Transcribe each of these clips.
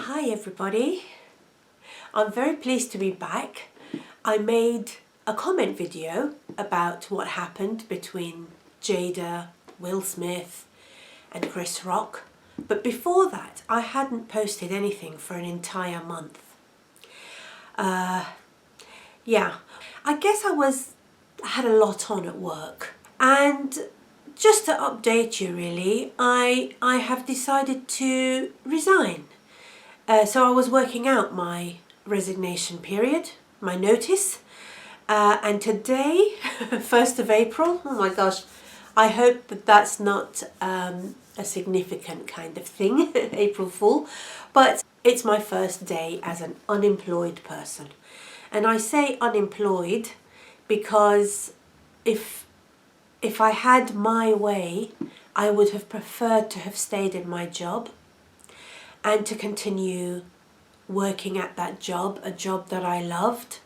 Hi everybody, I'm very pleased to be back. I made a comment video about what happened between Jada, Will Smith and Chris Rock, but before that I hadn't posted anything for an entire month. Yeah, I guess I had a lot on at work, and just to update you really, I have decided to resign. So I was working out my resignation period, my notice, and today, 1st of April, oh my gosh, I hope that that's not a significant kind of thing, April Fool, but it's my first day as an unemployed person. And I say unemployed because if I had my way, I would have preferred to have stayed in my job and to continue working at that job, a job that I loved.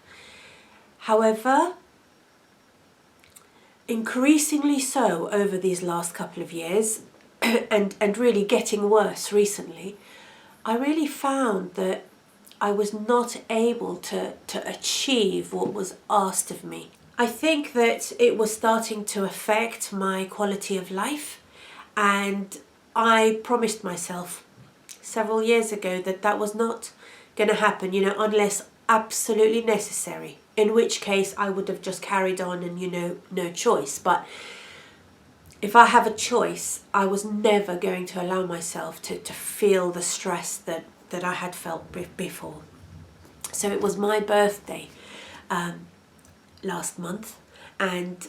However, increasingly so over these last couple of years, and really getting worse recently, I really found that I was not able to achieve what was asked of me. I think that it was starting to affect my quality of life, and I promised myself several years ago that that was not going to happen, unless absolutely necessary, in which case I would have just carried on and, no choice. But if I have a choice, I was never going to allow myself to feel the stress that I had felt before. So it was my birthday last month, and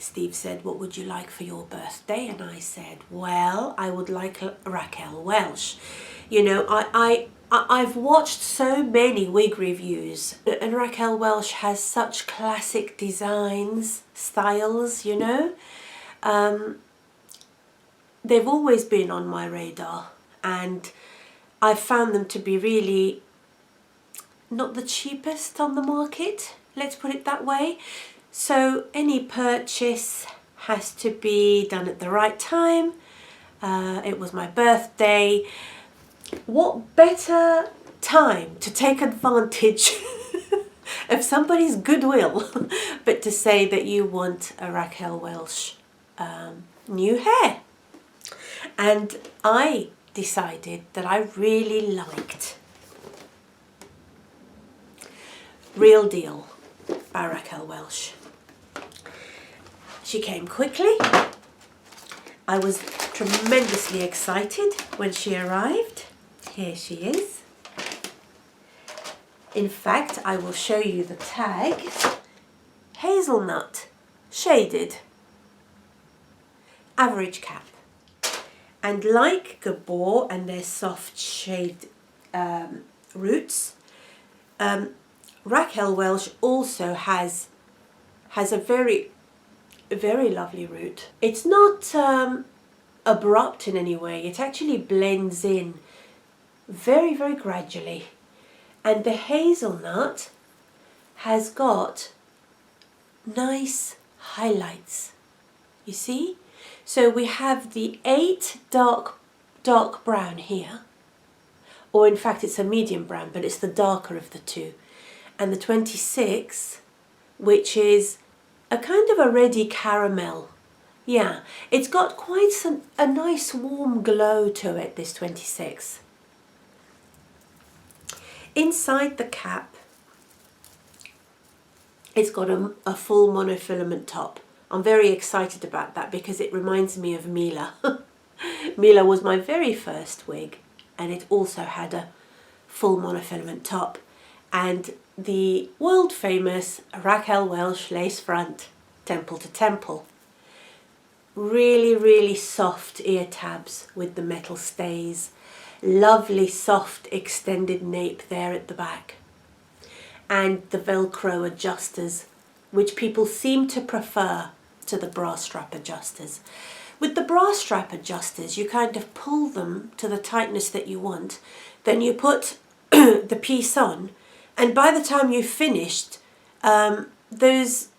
Steve said, "What would you like for your birthday?" And I said, well, I would like Raquel Welch. I've watched so many wig reviews, and Raquel Welch has such classic designs, styles, They've always been on my radar, and I've found them to be really not the cheapest on the market, let's put it that way. So any purchase has to be done at the right time. It was my birthday. What better time to take advantage of somebody's goodwill but to say that you want a Raquel Welch new hair? And I decided that I really liked Real Deal by Raquel Welch. She came quickly. I was tremendously excited when she arrived. Here she is. In fact, I will show you the tag. Hazelnut, shaded, average cap. And like Gabor and their soft shade roots, Raquel Welch also has a very lovely root. It's not abrupt in any way. It actually blends in very gradually, and the hazelnut has got nice highlights, you see. So we have the 8 dark brown here, or in fact it's a medium brown, but it's the darker of the two, and the 26, which is a kind of a reddy caramel. Yeah, it's got quite a nice warm glow to it, this 26. Inside the cap, it's got a full monofilament top. I'm very excited about that because it reminds me of Mila. Mila was my very first wig, and it also had a full monofilament top. And the world famous Raquel Welch lace front, temple to temple. Really soft ear tabs with the metal stays. Lovely soft extended nape there at the back. And the Velcro adjusters, which people seem to prefer to the bra strap adjusters. With the bra strap adjusters, you kind of pull them to the tightness that you want. Then you put the piece on, and by the time you've finished, those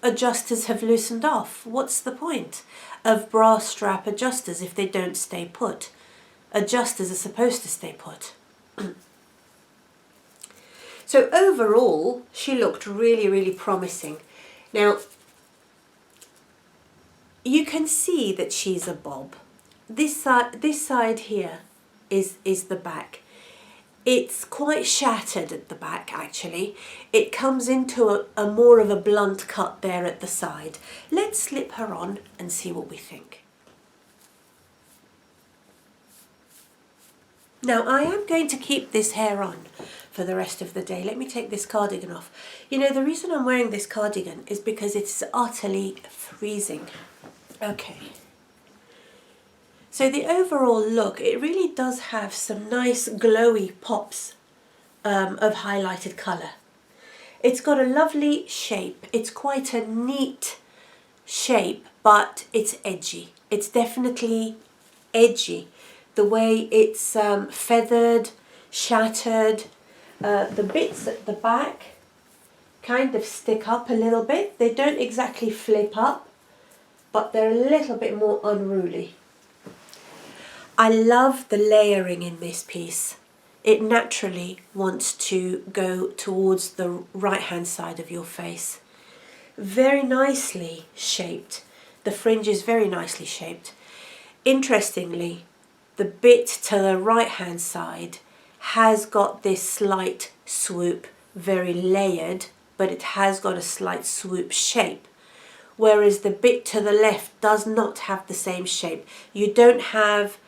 adjusters have loosened off. What's the point of bra strap adjusters if they don't stay put? adjusters are supposed to stay put. So overall, she looked really, really promising. Now, you can see that she's a bob. This side here is the back. It's quite shattered at the back, actually. It comes into a more of a blunt cut there at the side. Let's slip her on and see what we think. Now, I am going to keep this hair on for the rest of the day. Let me take this cardigan off. You know, the reason I'm wearing this cardigan is because it's utterly freezing. Okay. So the overall look, it really does have some nice glowy pops of highlighted colour. It's got a lovely shape. It's quite a neat shape, but it's edgy. It's definitely edgy. The way it's feathered, shattered, the bits at the back kind of stick up a little bit. They don't exactly flip up, but they're a little bit more unruly. I love the layering in this piece. It naturally wants to go towards the right hand side of your face. Very nicely shaped. The fringe is very nicely shaped. Interestingly, the bit to the right hand side has got this slight swoop, very layered, but it has got a slight swoop shape. Whereas the bit to the left does not have the same shape. You don't have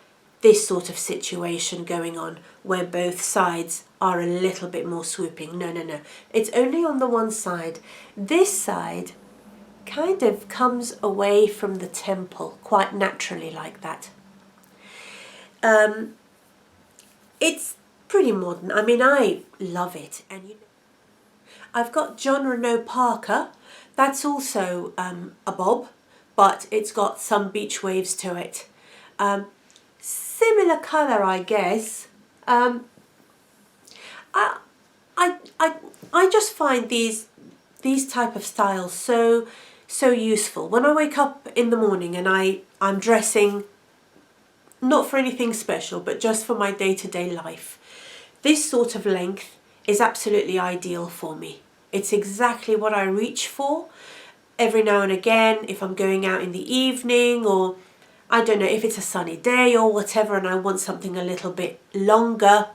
this sort of situation going on where both sides are a little bit more swooping. No, no, no. It's only on the one side. This side kind of comes away from the temple quite naturally like that. It's pretty modern. I mean, I love it. And you know, I've got John Renaud Parker. That's also a bob, but it's got some beach waves to it. Similar colour, I guess. I just find these type of styles so useful. When I wake up in the morning and I'm dressing not for anything special, but just for my day-to-day life, this sort of length is absolutely ideal for me. It's exactly what I reach for every now and again if I'm going out in the evening, or I don't know, if it's a sunny day or whatever and I want something a little bit longer,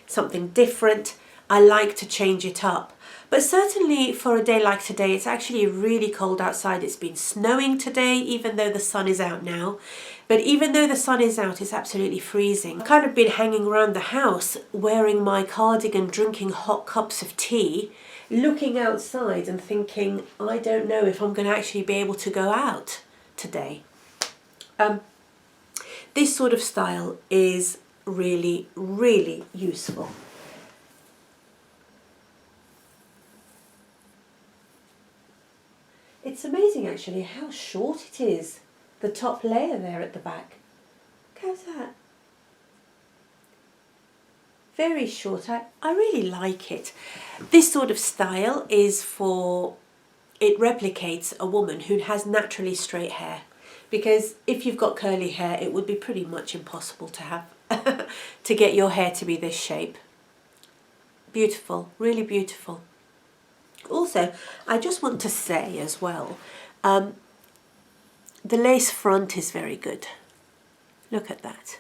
something different, I like to change it up. But certainly for a day like today, it's actually really cold outside. It's been snowing today, even though the sun is out now. But even though the sun is out, it's absolutely freezing. I've kind of been hanging around the house wearing my cardigan, drinking hot cups of tea, looking outside and thinking, I don't know if I'm going to actually be able to go out today. This sort of style is really, really useful. It's amazing actually how short it is, the top layer there at the back. How's that? Very short. I really like it. This sort of style is for, it replicates a woman who has naturally straight hair. Because if you've got curly hair, it would be pretty much impossible to have, to get your hair to be this shape. Beautiful, really beautiful. Also, I just want to say as well, the lace front is very good. Look at that.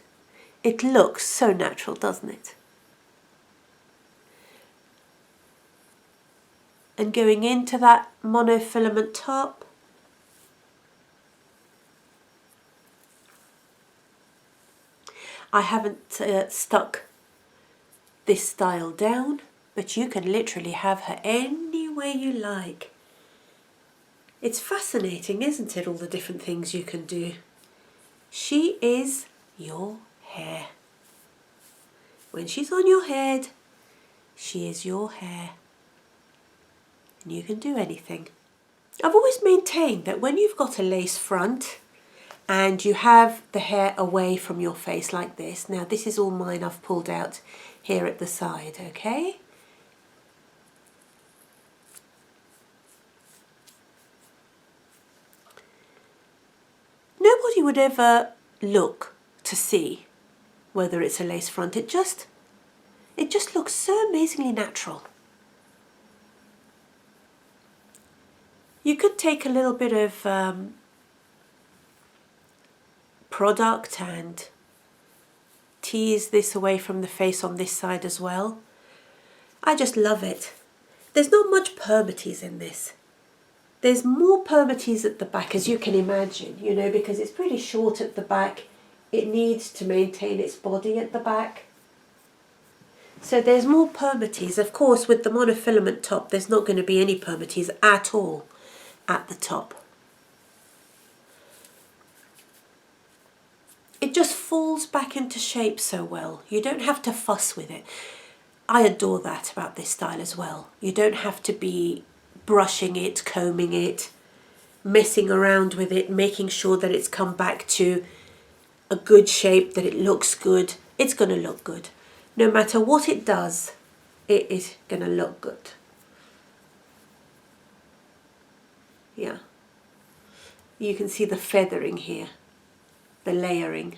It looks so natural, doesn't it? And going into that monofilament top, I haven't stuck this style down, but you can literally have her any way you like. It's fascinating, isn't it, all the different things you can do. She is your hair. When she's on your head, she is your hair. And you can do anything. I've always maintained that when you've got a lace front and you have the hair away from your face like this, now this is all mine, I've pulled out here at the side, okay? Nobody would ever look to see whether it's a lace front. It just looks so amazingly natural. You could take a little bit of product and tease this away from the face on this side as well. I just love it. There's not much permatease in this. There's more permatease at the back, as you can imagine, you know, because it's pretty short at the back. It needs to maintain its body at the back. So there's more permatease. Of course, with the monofilament top, there's not going to be any permatease at all at the top. It just falls back into shape so well. You don't have to fuss with it. I adore that about this style as well. You don't have to be brushing it, combing it, messing around with it, making sure that it's come back to a good shape, that it looks good. It's going to look good. No matter what it does, it is going to look good. Yeah. You can see the feathering here, the layering.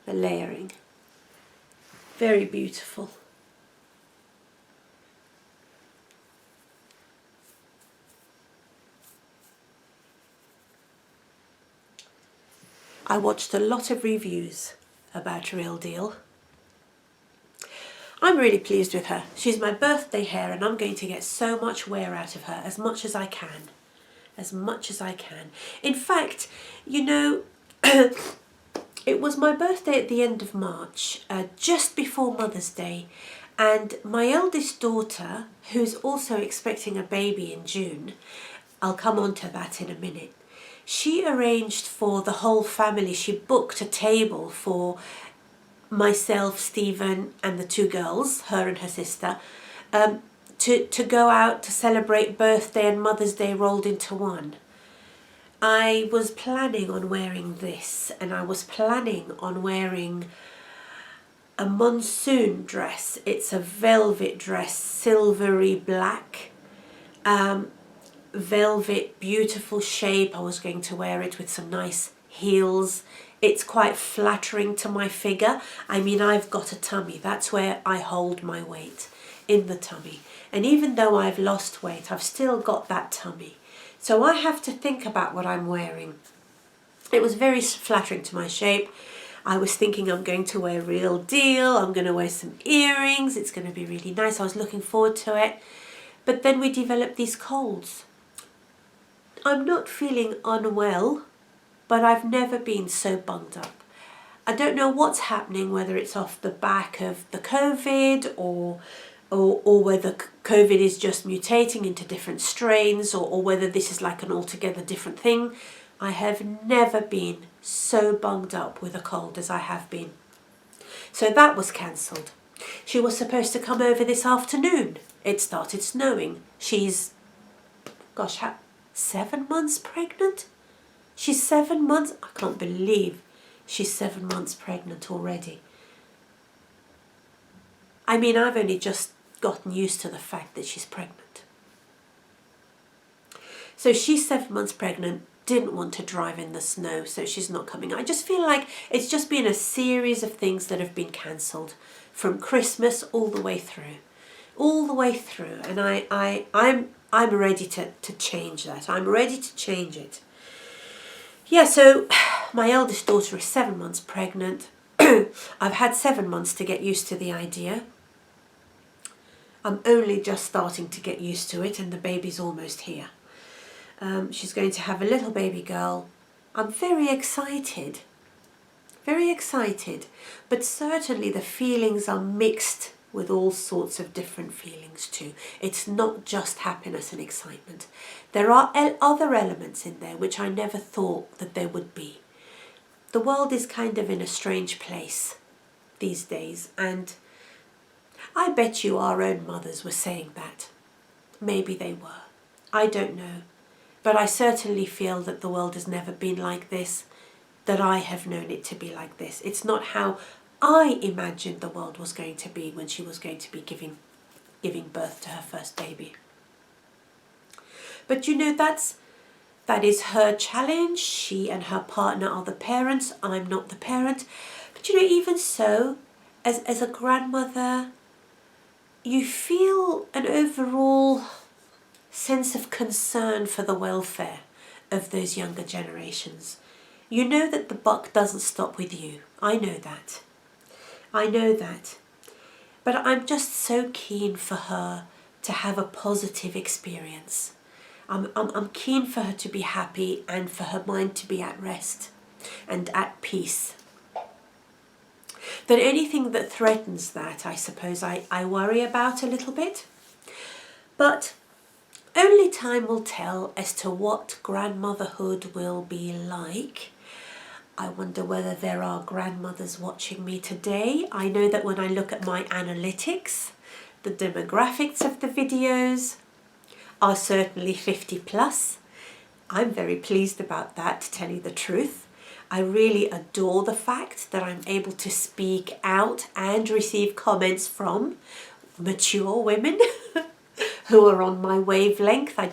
The layering. Very beautiful. I watched a lot of reviews about Real Deal. I'm really pleased with her. She's my birthday hair and I'm going to get so much wear out of her, as much as I can. As much as I can. In fact, you know, it was my birthday at the end of March, just before Mother's Day, and my eldest daughter, who's also expecting a baby in June, I'll come on to that in a minute, she arranged for the whole family, she booked a table for myself, Stephen and the two girls, her and her sister, to go out to celebrate birthday and Mother's Day rolled into one. I was planning on wearing this, and I was planning on wearing a monsoon dress. It's a velvet dress, silvery black, velvet, beautiful shape. I was going to wear it with some nice heels. It's quite flattering to my figure. I mean, I've got a tummy. That's where I hold my weight, in the tummy. And even though I've lost weight, I've still got that tummy. So I have to think about what I'm wearing. It was very flattering to my shape. I was thinking I'm going to wear Real Deal. I'm going to wear some earrings. It's going to be really nice. I was looking forward to it. But then we developed these colds. I'm not feeling unwell, but I've never been so bunged up. I don't know what's happening, whether it's off the back of the COVID or whether COVID is just mutating into different strains, or whether this is like an altogether different thing. I have never been so bunged up with a cold as I have been. So that was cancelled. She was supposed to come over this afternoon. It started snowing. She's, gosh, 7 months pregnant? She's 7 months? I can't believe she's 7 months pregnant already. I mean, I've only just gotten used to the fact that she's pregnant. So she's 7 months pregnant, didn't want to drive in the snow, so she's not coming. I just feel like it's just been a series of things that have been cancelled from Christmas all the way through. All the way through. And I'm ready to change that. I'm ready to change it. Yeah, so my eldest daughter is 7 months pregnant. I've had 7 months to get used to the idea. I'm only just starting to get used to it, and the baby's almost here. She's going to have a little baby girl. I'm very excited. Very excited. But certainly the feelings are mixed with all sorts of different feelings too. It's not just happiness and excitement. There are other elements in there which I never thought that there would be. The world is kind of in a strange place these days, and I bet you our own mothers were saying that. Maybe they were. I don't know. But I certainly feel that the world has never been like this, that I have known it to be like this. It's not how I imagined the world was going to be when she was going to be giving birth to her first baby. But you know, that is her challenge. She and her partner are the parents. I'm not the parent. Do you know, even so, as a grandmother, you feel an overall sense of concern for the welfare of those younger generations. You know that the buck doesn't stop with you. I know that. I know that. But I'm just so keen for her to have a positive experience. I'm keen for her to be happy and for her mind to be at rest and at peace. That anything that threatens that, I suppose, I worry about a little bit. But only time will tell as to what grandmotherhood will be like. I wonder whether there are grandmothers watching me today. I know that when I look at my analytics, the demographics of the videos are certainly 50 plus. I'm very pleased about that, to tell you the truth. I really adore the fact that I'm able to speak out and receive comments from mature women who are on my wavelength. I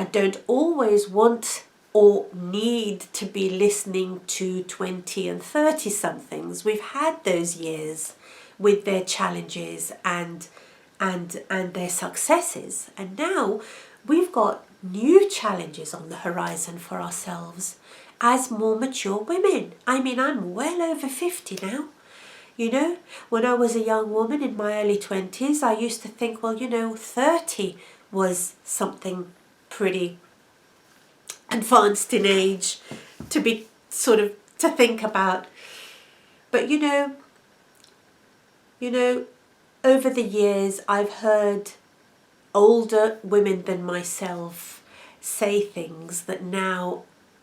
don't always want or need to be listening to 20 and 30 somethings. We've had those years with their challenges and their successes, and now we've got new challenges on the horizon for ourselves as more mature women. I mean, I'm well over 50 now. You know, when I was a young woman in my early 20s, I used to think, well, 30 was something pretty advanced in age to be to think about. But over the years, I've heard older women than myself say things that now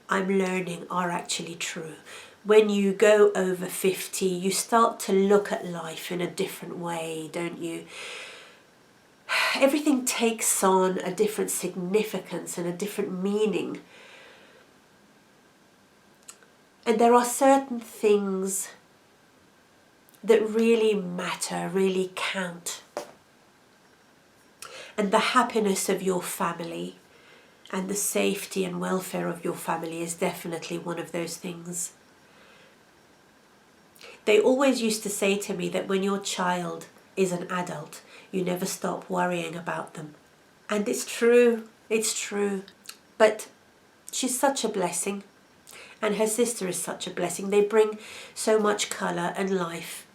I'm learning are actually true. When you go over 50, you start to look at life in a different way, don't you? Everything takes on a different significance and a different meaning. And there are certain things that really matter, really count. And the happiness of your family and the safety and welfare of your family is definitely one of those things. They always used to say to me that when your child is an adult, you never stop worrying about them. And it's true, But she's such a blessing, and her sister is such a blessing. They bring so much colour and life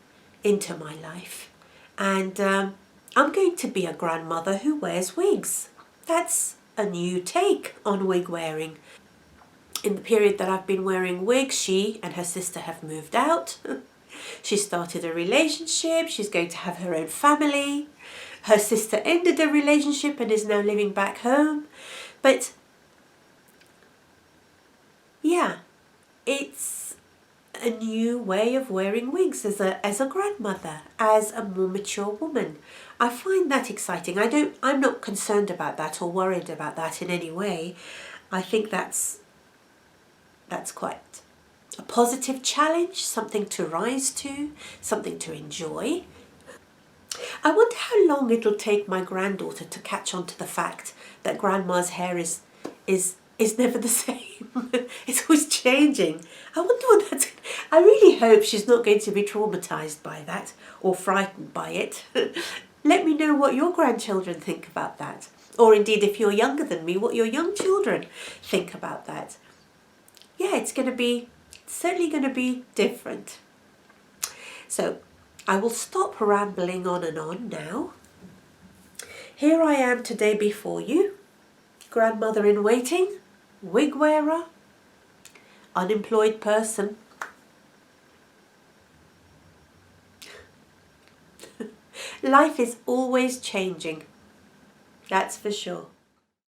into my life. And I'm going to be a grandmother who wears wigs. That's a new take on wig wearing. In the period that I've been wearing wigs, she and her sister have moved out. She started a relationship. She's going to have her own family. Her sister ended a relationship and is now living back home. But yeah, it's a new way of wearing wigs as a grandmother, as a more mature woman. I find that exciting. I'm not concerned about that or worried about that in any way. I think that's quite a positive challenge, something to rise to, something to enjoy. I wonder how long it'll take my granddaughter to catch on to the fact that grandma's hair is never the same. It's always changing. I wonder what that's... I really hope she's not going to be traumatised by that or frightened by it. Let me know what your grandchildren think about that. Or indeed, if you're younger than me, what your young children think about that. Yeah, it's certainly going to be different. So I will stop rambling on and on now. Here I am today before you, grandmother in waiting, wig wearer, unemployed person. Life is always changing, that's for sure.